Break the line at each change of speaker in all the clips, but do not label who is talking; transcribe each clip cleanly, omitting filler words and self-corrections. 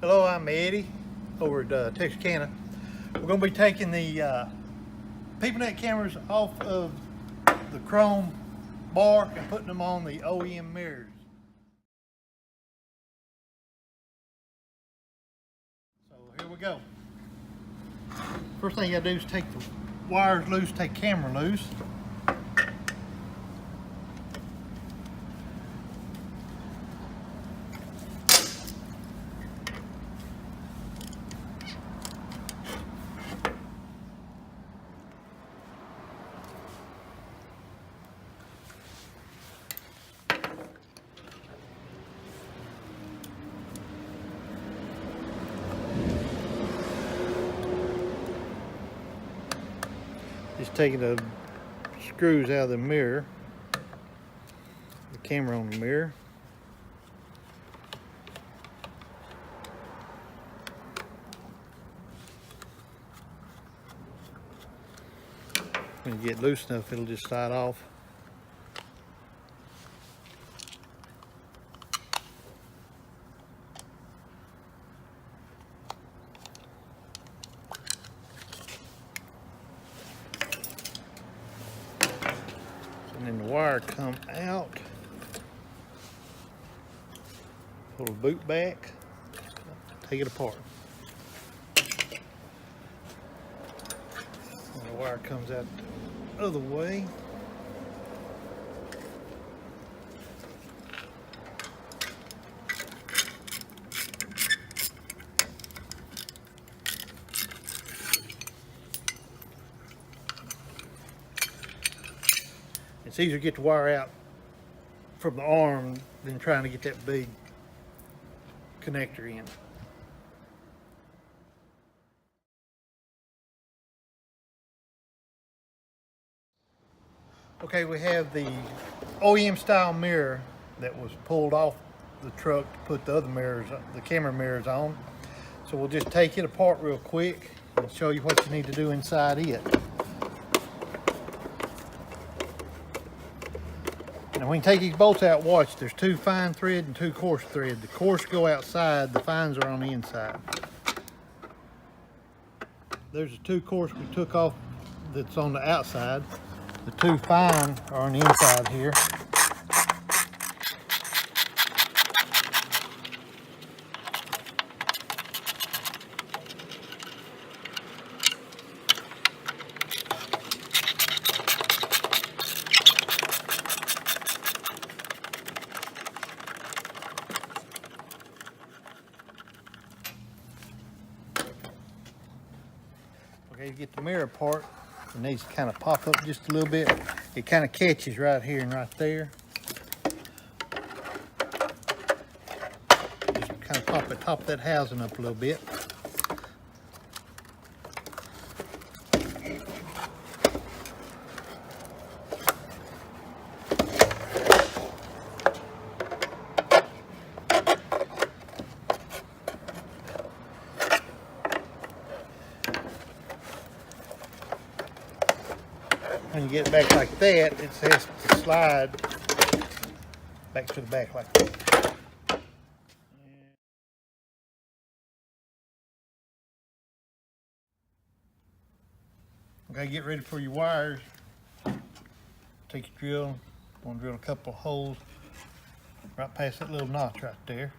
Hello, I'm Eddie over at Texarkana. We're going to be taking the PeopleNet cameras off of the chrome bar and putting them on the OEM mirrors. So here we go. First thing you got to do is take the wires loose, take camera loose. Just taking the screws out of the mirror, the camera on the mirror. When you get loose enough, it'll just slide off. And then the wire come out, pull the boot back, take it apart. And the wire comes out the other way. It's easier to get the wire out from the arm than trying to get that big connector in. Okay, we have the OEM style mirror that was pulled off the truck to put the other mirrors, the camera mirrors on. So we'll just take it apart real quick and show you what you need to do inside it. Now when you take these bolts out, watch, there's two fine thread and two coarse thread. The coarse go outside, the fines are on the inside. There's the two coarse we took off that's on the outside. The two fine are on the inside here. Okay, you get the mirror apart. It needs to kind of pop up just a little bit. It kind of catches right here and right there. Just kind of pop the top of that housing up a little bit. When you get it back like that, it has to slide back to the back like that. Okay, get ready for your wires. Take your drill. Want to drill a couple of holes right past that little notch right there.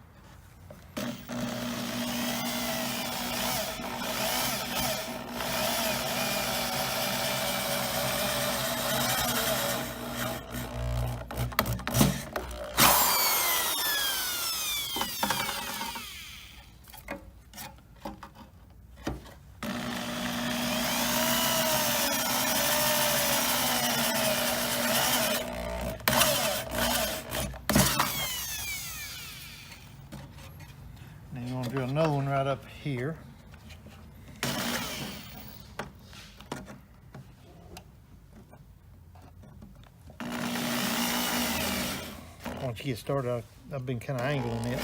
Then you want to drill another one right up here. Once you get started, I've been kind of angling it.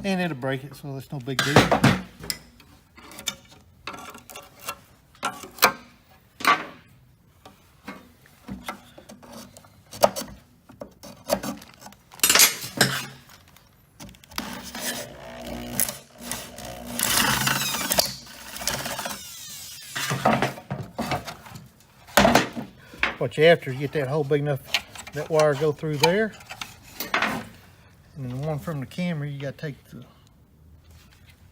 And it'll break it, so that's no big deal. What you have to get that hole big enough, that wire go through there. And then the one from the camera, you got to take the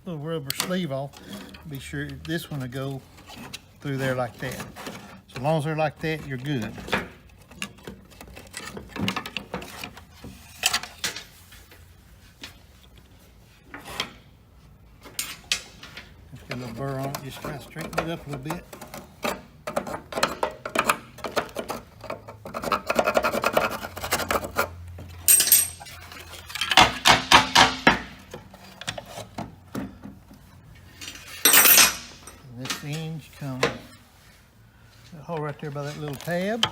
little rubber sleeve off. Be sure this one will go through there like that. So as long as they're like that, you're good. It's got a little burr on it, just try to straighten it up a little bit. This hinge comes, that hole right there by that little tab.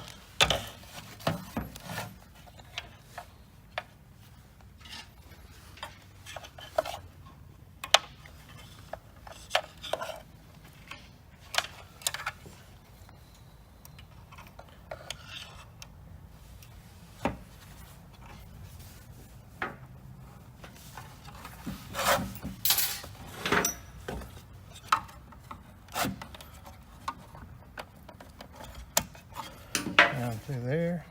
Down through there.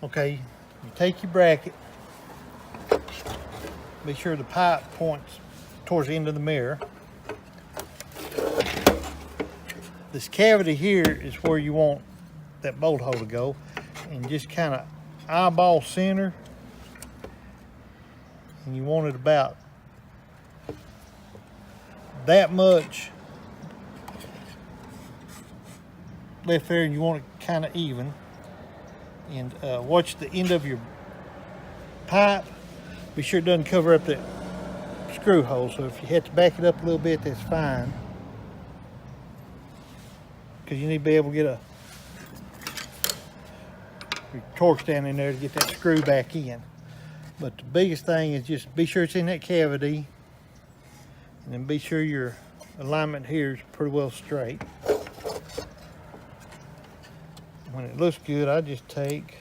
Okay, you take your bracket, be sure the pipe points towards the end of the mirror. This cavity here is where you want that bolt hole to go, and just kind of eyeball center, and you want it about that much left there, and you want it kind of even. And watch the end of your pipe. Be sure it doesn't cover up that screw hole. So if you have to back it up a little bit, that's fine. Because you need to be able to get your torque down in there to get that screw back in. But the biggest thing is just be sure it's in that cavity. And then be sure your alignment here is pretty well straight. When it looks good, I just take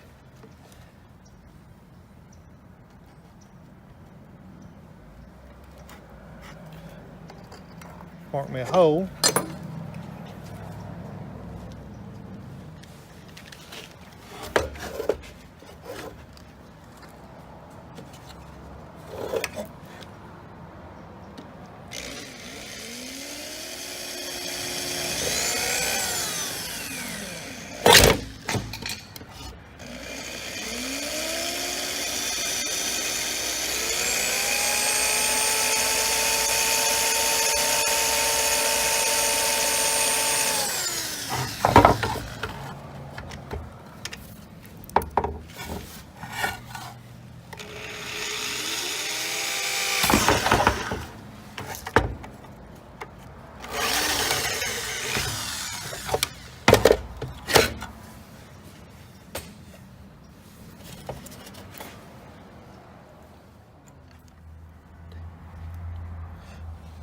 mark me a hole.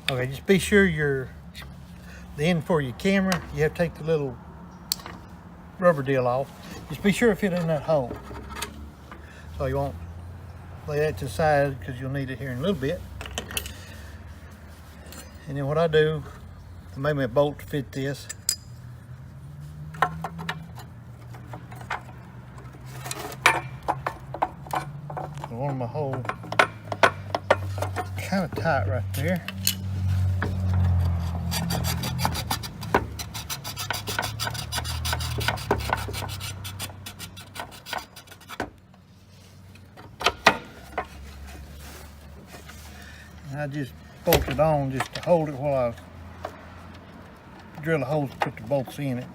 Okay, just be sure the end for your camera, you have to take the little rubber deal off. Just be sure it fit in that hole. So you won't lay that to the side because you'll need it here in a little bit. And then what I do, I made me a bolt to fit this. I want my hole kind of tight right there. I just bolt it on just to hold it while I drill a hole to put the bolts in it.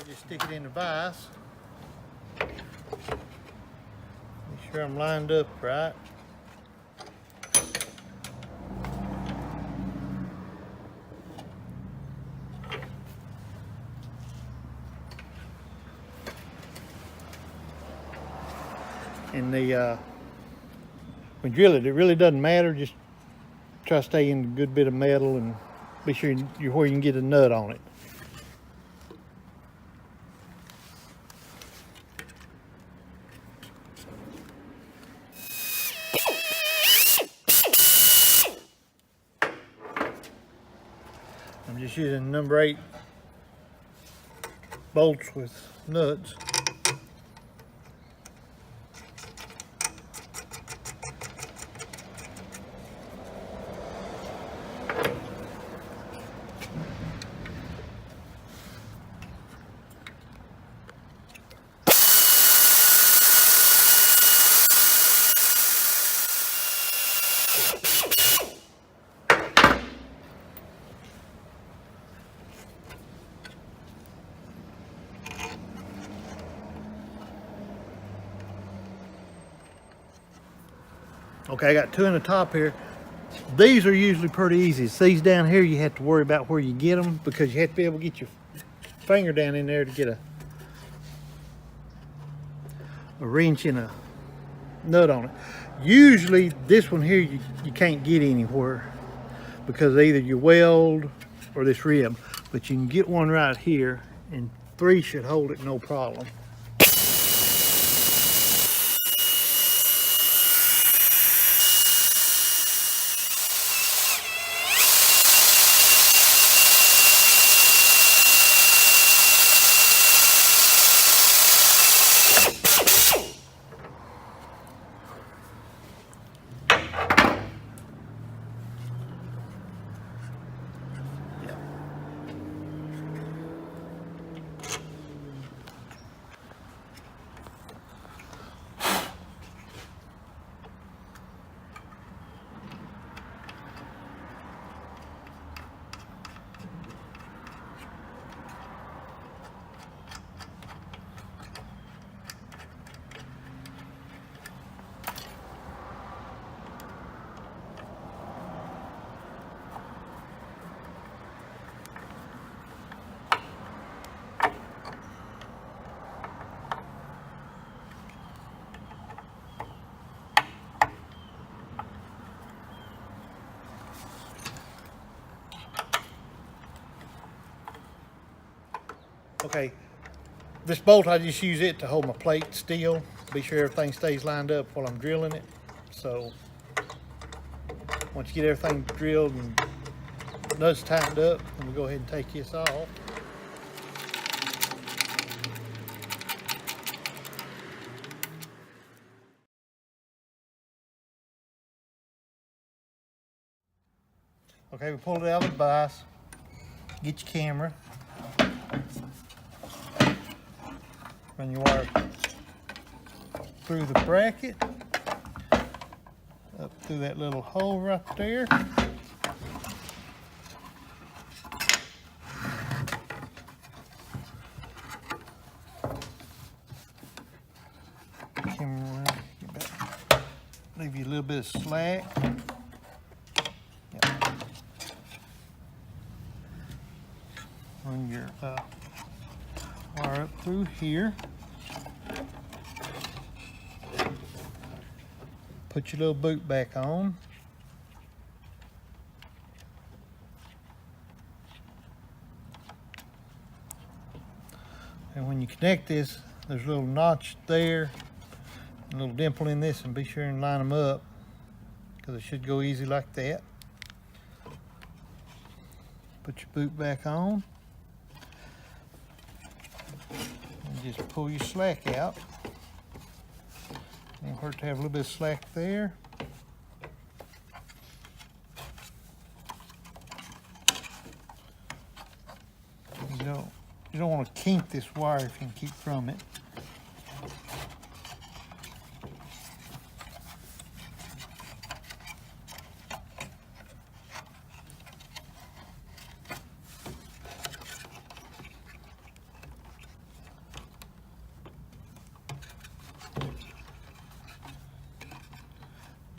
Just stick it in the vise. Make sure I'm lined up right. And when you drill it, it really doesn't matter. Just try to stay in a good bit of metal and be sure you're where you can get a nut on it. I'm just using number 8 bolts with nuts. Okay, I got 2 in the top here. These are usually pretty easy. It's these down here you have to worry about where you get them, because you have to be able to get your finger down in there to get a wrench and a nut on it. Usually this one here you can't get anywhere because either you weld or this rib, but you can get one right here, and 3 should hold it no problem. Okay, this bolt, I just use it to hold my plate still, be sure everything stays lined up while I'm drilling it. So once you get everything drilled and nuts tightened up, then we go ahead and take this off. Okay, we pulled it out of the vise. Get your camera. Run your wire through the bracket, up through that little hole right there. Camera, get back. Leave you a little bit of slack. Yep. Run your wire up through here. Put your little boot back on. And when you connect this, there's a little notch there, a little dimple in this, and be sure and line them up because it should go easy like that. Put your boot back on and just pull your slack out. Won't hurt to have a little bit of slack there. You don't want to kink this wire if you can keep from it.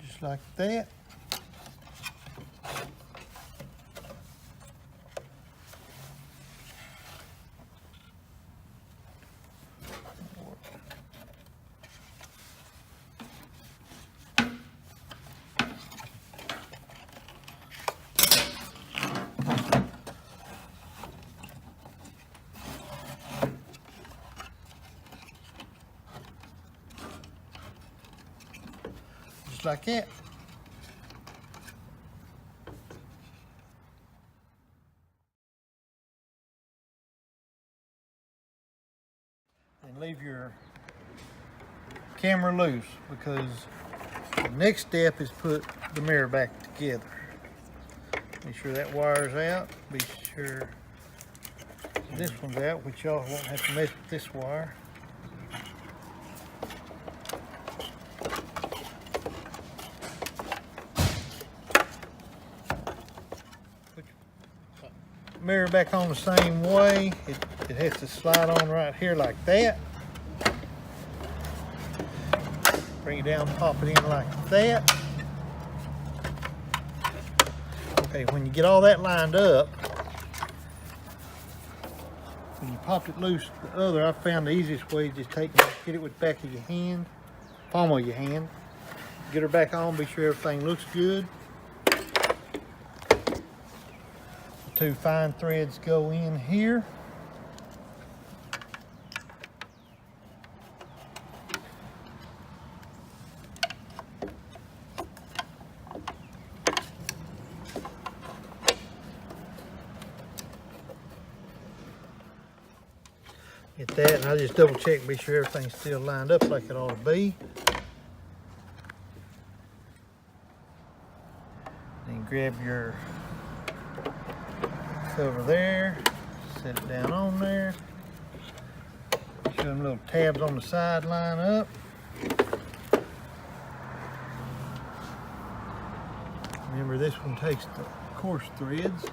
Just like that. Just like that. And leave your camera loose because the next step is put the mirror back together. Make sure that wire's out. Be sure this one's out, which y'all won't have to mess with this wire. Mirror back on the same way. It has to slide on right here like that. Bring it down, pop it in like that. Okay, when you get all that lined up, when you pop it loose, the other, I found the easiest way is just hit it with the back of your hand, palm of your hand. Get her back on, be sure everything looks good. Two fine threads go in here. Get that, and I just double check, be sure everything's still lined up like it ought to be. Then grab your cover there, set it down on there. Show them little tabs on the side line up. Remember, this one takes the coarse threads.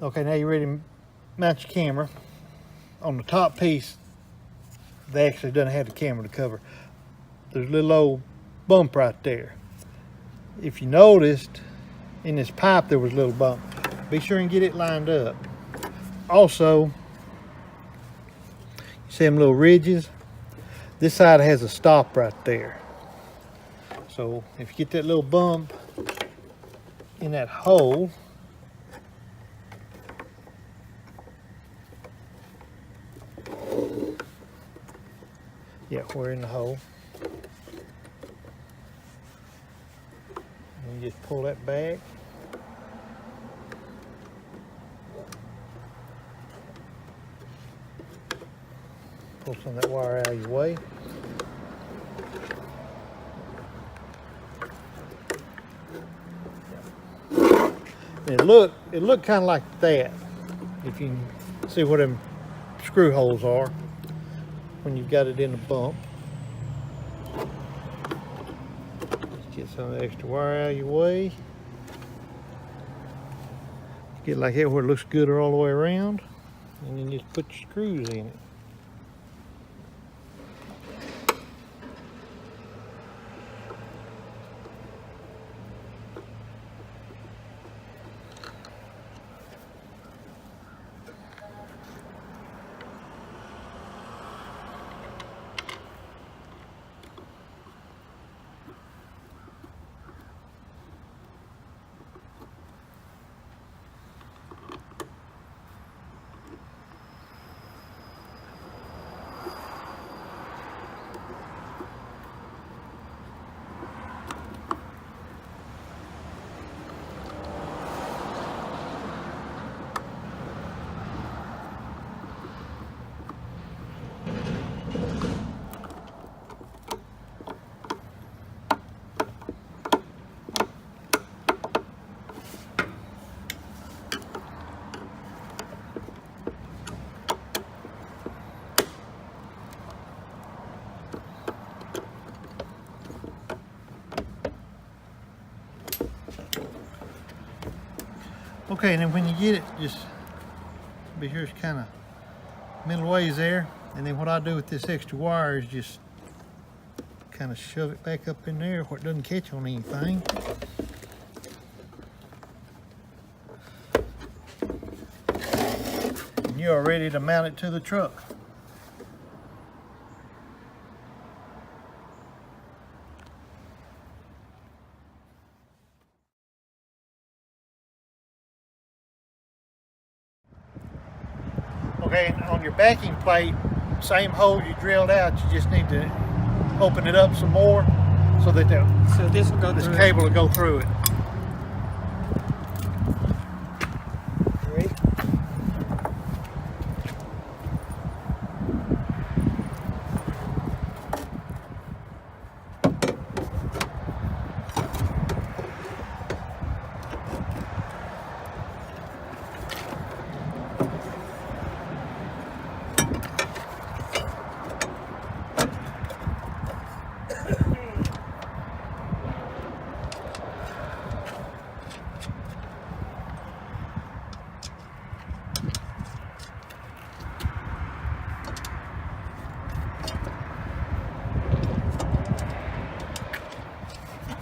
Okay, now you're ready to mount your camera. On the top piece, they actually doesn't have the camera to cover. There's a little old bump right there. If you noticed, in this pipe there was a little bump. Be sure and get it lined up. Also, you see them little ridges? This side has a stop right there. So if you get that little bump in that hole, yeah, we're in the hole. And you just pull that back. Pull some of that wire out of your way. It look kind of like that. If you can see where them screw holes are when you've got it in the bump. Just get some of the extra wire out of your way. Get like that where it looks good all the way around. and then just put your screws in it. Okay, and then when you get it, just be here, it's kind of middle ways there. And then what I do with this extra wire is just kind of shove it back up in there where it doesn't catch on anything. And you are ready to mount it to the truck. Okay, and on your backing plate, same hole you drilled out, you just need to open it up some more so that
this will go
this
through
cable will go through it.
Ready?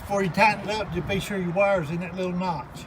Before you tighten it up, just be sure your wire's in that little notch.